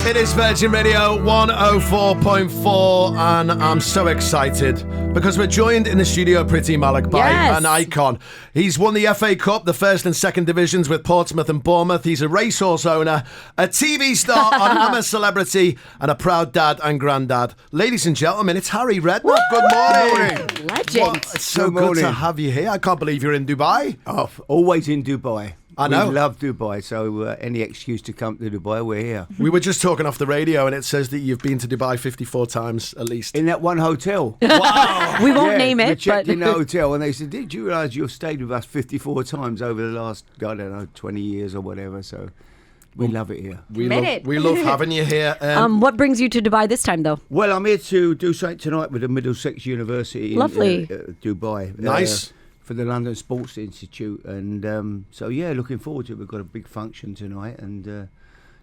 It is Virgin Radio 104.4 and I'm so excited because we're joined in the studio, Priti Malik, by an icon. He's won the FA Cup, the first and second divisions with Portsmouth and Bournemouth. He's a racehorse owner, a TV star, I'm a celebrity and a proud dad and granddad. Ladies and gentlemen, it's Harry Redknapp. Good morning. Legend. It's so good to have you here. I can't believe you're in Dubai. Oh, always in Dubai. I know. We love Dubai, so any excuse to come to Dubai, we're here. We were just talking off the radio, and it says that you've been to Dubai 54 times at least. In that one hotel. Wow. We won't name it. We checked but in the hotel, and they said, did you realise you've stayed with us 54 times over the last, I don't know, 20 years or whatever, so we love it here. We love having you here. what brings you to Dubai this time, though? Well, I'm here to do something tonight with the Middlesex University in Dubai. Nice. For the London Sports Institute, and so looking forward to it. We've got a big function tonight, and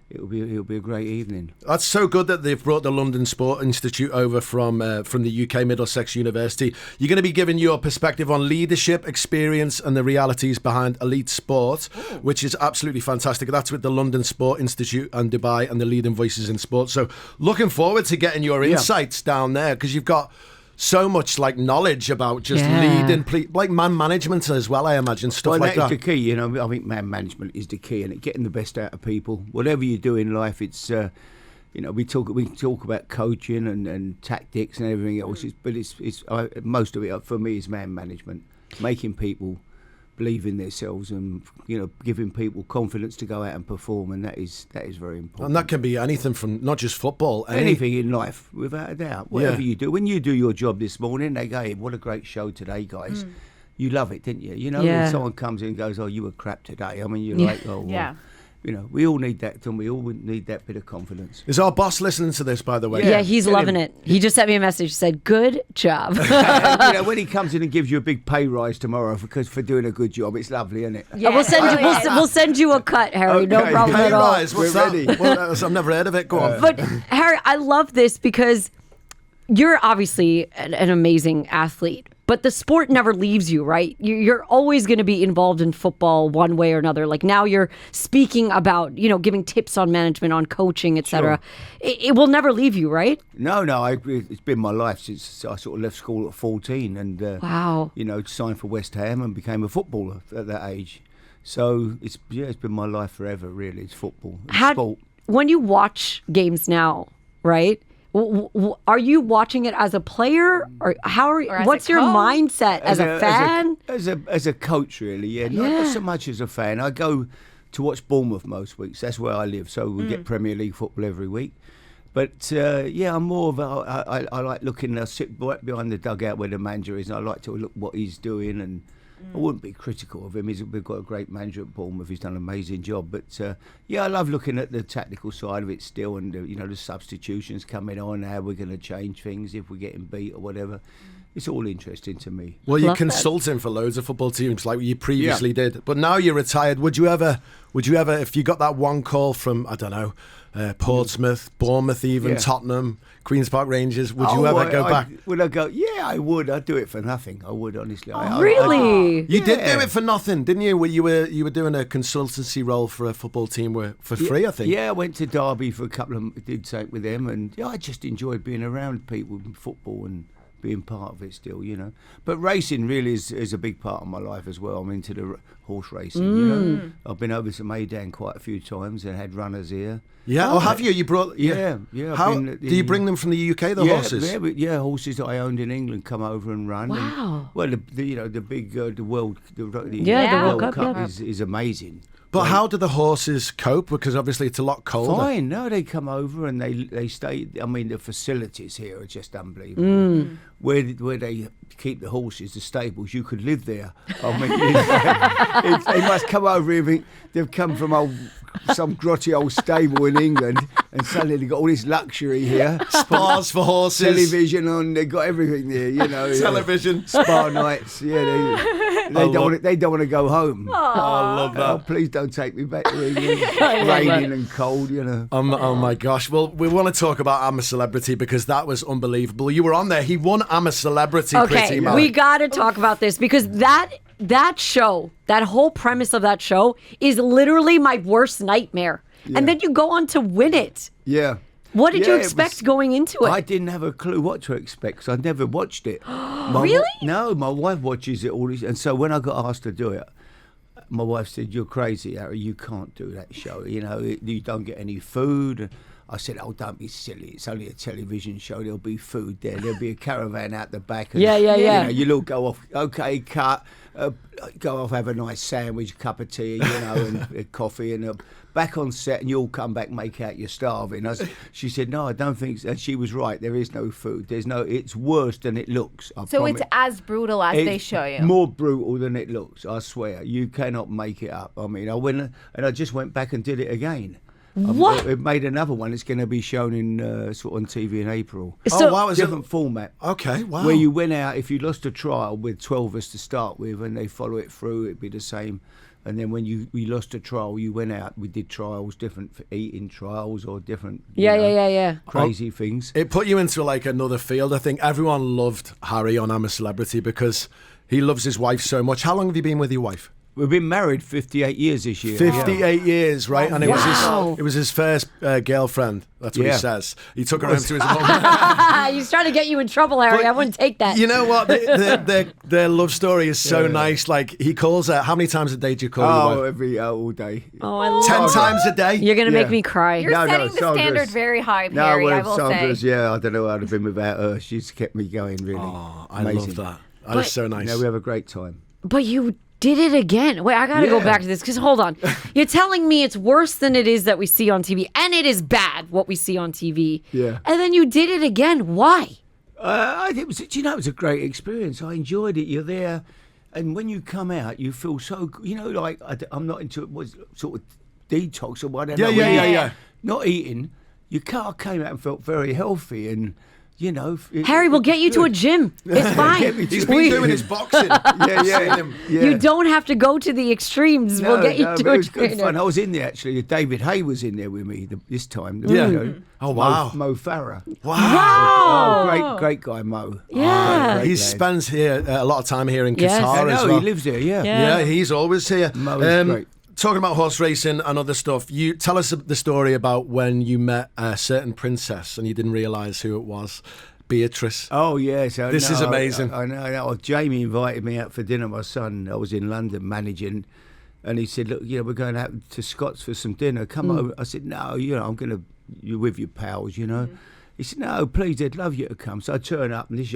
it'll be a great evening. That's so good that they've brought the London Sport Institute over from the UK Middlesex University. You're going to be giving your perspective on leadership, experience, and the realities behind elite sport, which is absolutely fantastic. That's with the London Sport Institute and Dubai and the leading voices in sport. So looking forward to getting your insights down there, because you've got so much knowledge about just leading, like man management as well, I imagine, stuff like that. Well, that's the key, I think man management is the key, and getting the best out of people. Whatever you do in life, it's, we talk about coaching and tactics and everything else, but it's most of it for me is man management, making people believe in themselves and giving people confidence to go out and perform, and that is very important. And that can be anything from not just football, anything in life, without a doubt. Whatever you do, when you do your job this morning, they go, hey, what a great show today, guys. You love it, didn't you? When someone comes in and goes, oh, you were crap today. I mean, you're like, oh, well. We all need that, and we all need that bit of confidence. Is our boss listening to this, by the way? Yeah, he's loving it. He just sent me a message, said, good job. When he comes in and gives you a big pay rise tomorrow for doing a good job, it's lovely, isn't it? Yeah. We'll send you a cut, Harry. Okay. No problem pay at all. Rise, what's that? Well, I've never heard of it. Go on. But, Harry, I love this because you're obviously an amazing athlete. But the sport never leaves you, right? You're always going to be involved in football one way or another. Like now you're speaking about, giving tips on management, on coaching, etc. Sure. It will never leave you, right? No. It's been my life since I sort of left school at 14 and, wow. Signed for West Ham and became a footballer at that age. So it's been my life forever, really. It's football, sport. When you watch games now, right? Are you watching it as a player, or what's your mindset as a fan? As a coach, really, not so much as a fan. I go to watch Bournemouth most weeks. That's where I live, so we get Premier League football every week. But I'm more of I like looking. I sit right behind the dugout where the manager is, and I like to look what he's doing, and I wouldn't be critical of him. We've got a great manager at Bournemouth. He's done an amazing job. But I love looking at the tactical side of it still, and the substitutions coming on, how we're going to change things if we're getting beat or whatever. It's all interesting to me. Well, you're consulting for loads of football teams like you previously did, but now you're retired. Would you ever, if you got that one call from, I don't know, Portsmouth, Bournemouth, even Tottenham, Queen's Park Rangers, would you ever go back? Would I go? Yeah, I would. I'd do it for nothing. I would, honestly. Really? You did do it for nothing, didn't you? You were doing a consultancy role for a football team for free, I think. Yeah, I went to Derby for a couple of, did something with them, and I just enjoyed being around people in football and being part of it still, But racing really is a big part of my life as well. I'm into the horse racing, I've been over to Maidan quite a few times and had runners here. Yeah, have you? You brought... Yeah. How do you bring them from the UK, the horses? Yeah, horses that I owned in England come over and run. Wow. And, the big, the World Cup is amazing. But how do the horses cope? Because obviously it's a lot colder. Fine. No, they come over and they stay. I mean, the facilities here are just unbelievable. Where they keep the horses, the stables, you could live there. I mean, they must come over here. They've come from some grotty old stable in England, and suddenly they've got all this luxury here. Spas for horses. Television on, they've got everything there, Television. Spa nights, they don't want to go home. Oh, I love that. Oh, please don't take me back to England. It's raining and cold, Oh my gosh. Well, we want to talk about I'm a Celebrity because that was unbelievable. You were on there. He won I'm a Celebrity. Okay, we got to talk about this because that show, that whole premise of that show is literally my worst nightmare. and then you go on to win it. Yeah. What did you Yeah, it expect was- going into it? I didn't have a clue what to expect because I'd never watched it. Really? No, my wife watches it all. And so when I got asked to do it, my wife said, "You're crazy, Harry. You can't do that show. You know, you don't get any food." I said, "Oh, don't be silly. It's only a television show. There'll be food there. There'll be a caravan out the back. And, Yeah. You know, you'll all go off. Okay, cut. Go off, have a nice sandwich, cup of tea, you know, and coffee, and back on set, and you'll come back, make out you're starving." She said, "No, I don't think so." And she was right. There is no food. There's no. It's worse than it looks. I So promise. it's as brutal as they It's show you. More brutal than it looks. I swear. You cannot make it up. I mean, I went and I just went back and did it again. What? It made another one. It's going to be shown in sort of on TV in April. So- oh, wow. Is it? Different format. Okay, wow. Where you went out, if you lost a trial with 12 of us to start with, and they follow it through, it'd be the same. And then when we lost a trial, you went out. We did trials, different eating trials or different. you know, Yeah. Crazy things. It put you into like another field. I think everyone loved Harry on I'm a Celebrity because he loves his wife so much. How long have you been with your wife? We've been married 58 years this year. 58 years, right? And Wow. it was his first girlfriend. That's what he Yeah. says. He took her home to his home. He's trying to get you in trouble, Harry. But I wouldn't take that. You know what? Their love story is so nice. Like he calls her. How many times a day do you call your wife? All day. Oh, I love 10 it. times a day. You're gonna make Yeah. me cry. You're No, setting the Sandra's- standard very high, No, Harry, well, I will Sandra's, say. yeah, I don't know how I'd have been without her. She's kept me going, really. Oh, I Amazing. love that. That is so nice. Yeah, we have a great time. But you did it again. Wait, I gotta go Yeah. back to this because hold on. You're telling me it's worse than it is that we see on TV, and it is bad what we see on TV. Yeah. And then you did it again. Why? It was, you know, it was a great experience. I enjoyed it. You're there, and when you come out, you feel so. You know, like I'm not into was sort of detox or whatever. Yeah. Not eating. I came out and felt very healthy, and you know, Harry, we'll get you to a gym. It's fine. Get me to- He's been doing his boxing. yeah. You don't have to go to the extremes. we'll get you to but a it was good trainer. fun. I was in there actually. David Hay was in there with me this time. Yeah. You know, Oh, wow. Mo Farah. Wow. Oh, great guy, Mo. Yeah. Great He lad. spends here a lot of time here in Yes. Qatar I know, as well. he lives there. Yeah. Yeah. Yeah, he's always here. Mo is great. Talking about horse racing and other stuff, you tell us the story about when you met a certain princess and you didn't realise who it was. Beatrice. Oh yes, I This know, is amazing. I know. Jamie invited me out for dinner. My son, I was in London managing, and he said, "Look, you know, we're going out to Scott's for some dinner. Come over." I said, "No, you know, you're with your pals, you know." He said, "No, please, they'd love you to come." So I turn up, and this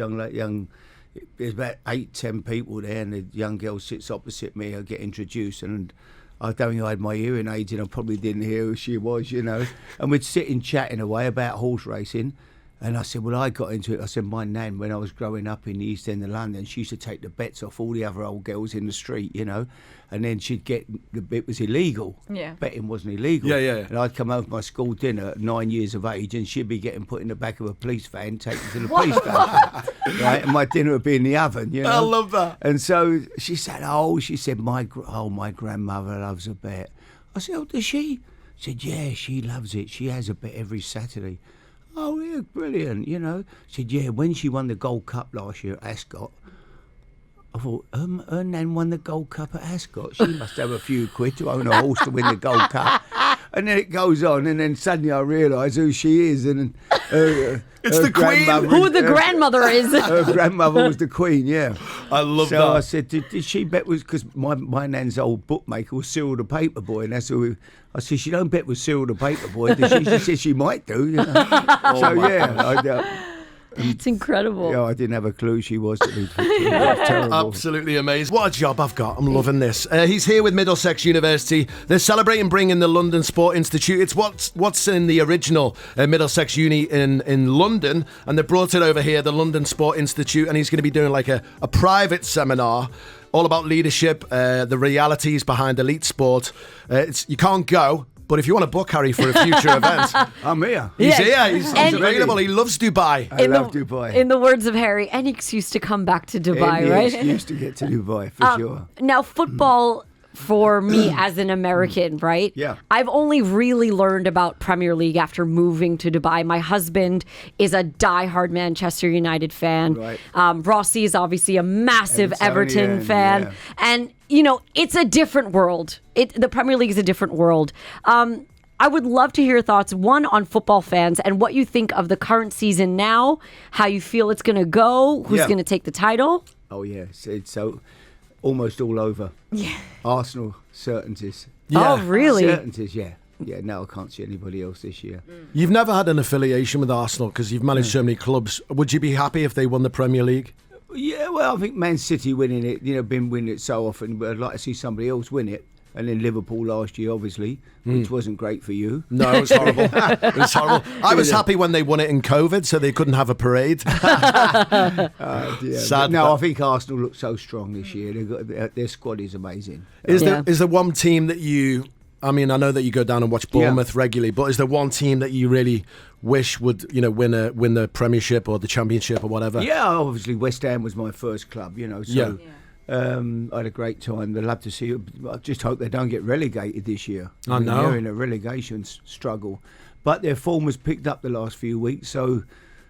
there's about 8-10 people there, and the young girl sits opposite me. I get introduced, and I don't think I had my hearing aids, and I probably didn't hear who she was, you know. And we'd sit and chatting away about horse racing. And I said, well, I got into it. I said, my nan, when I was growing up in the East End of London, she used to take the bets off all the other old girls in the street, you know. And then she'd it was illegal. Yeah. Betting wasn't illegal. Yeah. And I'd come home from my school dinner at 9 years of age, and she'd be getting put in the back of a police van, taken to the police van. Right? And my dinner would be in the oven, you know. I love that. And so she said, my grandmother loves a bet. I said, oh, does she? She said, yeah, she loves it. She has a bet every Saturday. Oh, yeah, brilliant, you know. Said, yeah, when she won the Gold Cup last year at Ascot, I thought, her nan won the Gold Cup at Ascot. She must have a few quid to own a horse to win the Gold Cup. And then it goes on, and then suddenly I realise who she is. And It's the Queen. Who the grandmother is. Her grandmother was the Queen, yeah. I love So that. I said, did she bet was because my nan's old bookmaker was Cyril the Paper Boy, and that's who. I said, she don't bet with Cyril the Paper Boy. Does she? She said she might do. You know? That's incredible. I didn't have a clue she was to be terrible. Absolutely amazing. What a job I've got. I'm loving this. He's here with Middlesex University. They're celebrating bringing the London Sport Institute. It's what's in the original Middlesex Uni in London, and they brought it over here, the London Sport Institute, and he's going to be doing like a private seminar all about leadership, the realities behind elite sport. You can't go, but if you want to book Harry for a future event, I'm here. he's Yeah. here. He's And- available. He loves Dubai. I love Dubai. In the words of Harry, any excuse to come back to Dubai, Any right? excuse to get to Dubai, for sure. Now, football for me as an American, right? Yeah. I've only really learned about Premier League after moving to Dubai. My husband is a diehard Manchester United fan. Right. Rossi is obviously a massive Everton Evertonian, fan. yeah. And, you know, it's a different world. The Premier League is a different world. I would love to hear your thoughts, one, on football fans and what you think of the current season now, how you feel it's going to go, who's going to take the title. Oh, yeah. It's so almost all over. Yeah. Arsenal, certainties. Yeah. Oh, really? Certainties, yeah. Yeah, no, I can't see anybody else this year. You've never had an affiliation with Arsenal because you've managed so many clubs. Would you be happy if they won the Premier League? Yeah, well, I think Man City winning it, been winning it so often, but I'd like to see somebody else win it. And then Liverpool last year, obviously, which wasn't great for you. No, it was horrible. It was horrible. I was happy when they won it in COVID, so they couldn't have a parade. Sad. No, I think Arsenal look so strong this year. Their squad is amazing. Is there one team that you... I mean, I know that you go down and watch Bournemouth regularly, but is there one team that you really wish would, win the Premiership or the Championship or whatever? Yeah, obviously West Ham was my first club, so I had a great time. I'd love to see it. I just hope they don't get relegated this year. I know. They're in a relegation struggle. But their form has picked up the last few weeks, so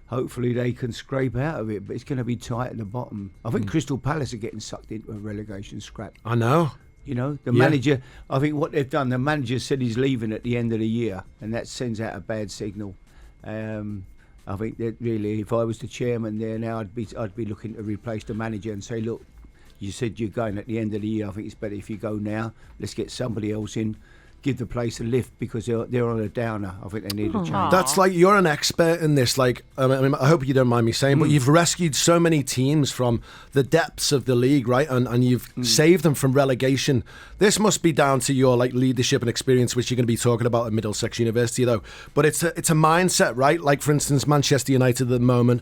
hopefully they can scrape out of it. But it's going to be tight at the bottom. I think Crystal Palace are getting sucked into a relegation scrap. I know. The manager, I think what they've done, the manager said he's leaving at the end of the year, and that sends out a bad signal. I think that really, if I was the chairman there now, I'd be looking to replace the manager and say, look, you said you're going at the end of the year. I think it's better if you go now. Let's get somebody else in. Give the place a lift because they're on a downer. I think they need a change. That's like, you're an expert in this. Like, I mean, I hope you don't mind me saying, but you've rescued so many teams from the depths of the league, right? And you've saved them from relegation. This must be down to your leadership and experience, which you're going to be talking about at Middlesex University, though. But it's a mindset, right? Like, for instance, Manchester United at the moment.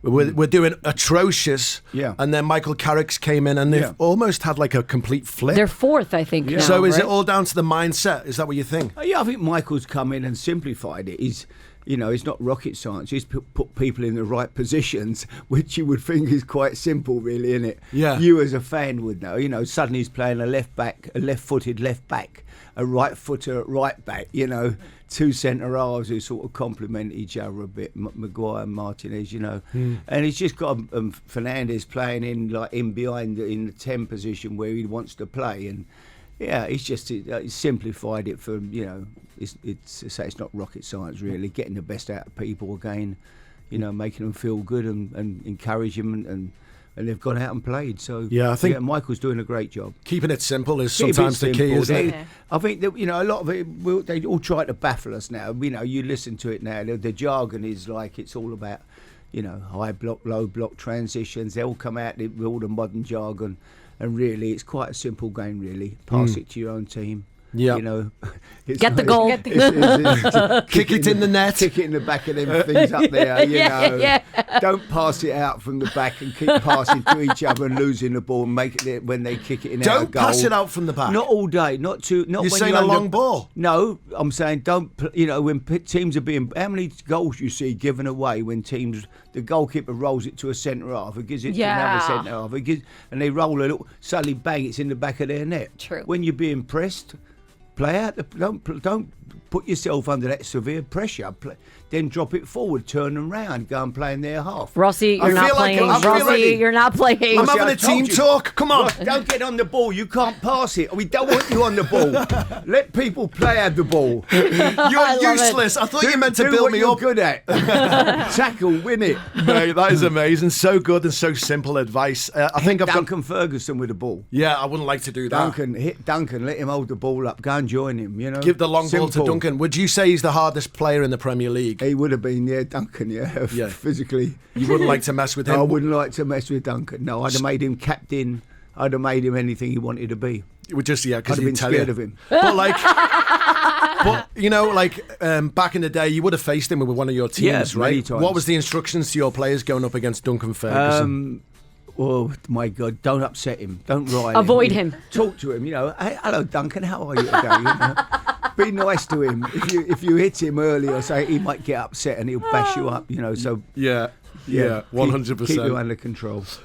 We're doing atrocious, and then Michael Carrick's came in, and they've almost had like a complete flip. They're fourth, I think. Now, so is right? it all down to the mindset? Is that what you think? Yeah, I think Michael's come in and simplified it. It's not rocket science. He's put people in the right positions, which you would think is quite simple, really, isn't it? Yeah. You as a fan would know. Suddenly he's playing a left-footed left back, a right footer at right back. Two centre halves who sort of complement each other a bit, Maguire and Martinez, and he's just got Fernandes playing in behind in the 10 position where he wants to play, and he's simplified it for it's not rocket science really, getting the best out of people again, making them feel good and encourage them and they've gone out and played. So I think Michael's doing a great job. Keeping it simple is sometimes the key, isn't it? I think that a lot of it, they all try to baffle us now. You listen to it now. The jargon is like it's all about high block, low block transitions. They all come out with all the modern jargon, and really it's quite a simple game. Really, pass it to your own team. Yeah, get the goal. Kick it in the net. Kick it in the back of them things up there. Don't pass it out from the back and keep passing to each other and losing the ball and make it when they kick it in. Don't pass it out from the back. Not all day. Not too. Not You're when saying you're a long ball. No, I'm saying don't. When teams are being, how many goals you see given away when teams, the goalkeeper rolls it to a centre half, it gives it to another centre half, and they roll a little. Suddenly, bang! It's in the back of their net. True. When you're being pressed, play out. Don't put yourself under that severe pressure. Then drop it forward, turn them round, go and play in their half. Rossi, you're not playing. Rossi, you're not playing. I'm having a team talk. Come on. Don't get on the ball. You can't pass it. We don't want you on the ball. Let people play at the ball. You're useless. I thought you meant to build me up. Good at. Tackle, win it. Mate, that is amazing. So good and so simple advice. I think I've Duncan Ferguson with the ball. Yeah, I wouldn't like to do that. Hit Duncan. Let him hold the ball up. Go and join him. Give the long ball to Duncan. Would you say he's the hardest player in the Premier League? He would have been, Duncan, physically. You wouldn't like to mess with him? I wouldn't like to mess with Duncan. No, I'd have made him captain. I'd have made him anything he wanted to be. It would just, because I'd have been scared of him. But back in the day, you would have faced him with one of your teams, right? Many times. What was the instructions to your players going up against Duncan Ferguson? Oh my God! Don't upset him. Don't rile him. Avoid him. Talk to him. Hey, hello, Duncan. How are you today? Be nice to him. If you hit him early or say he might get upset and he'll bash you up. So 100%. Keep you under control.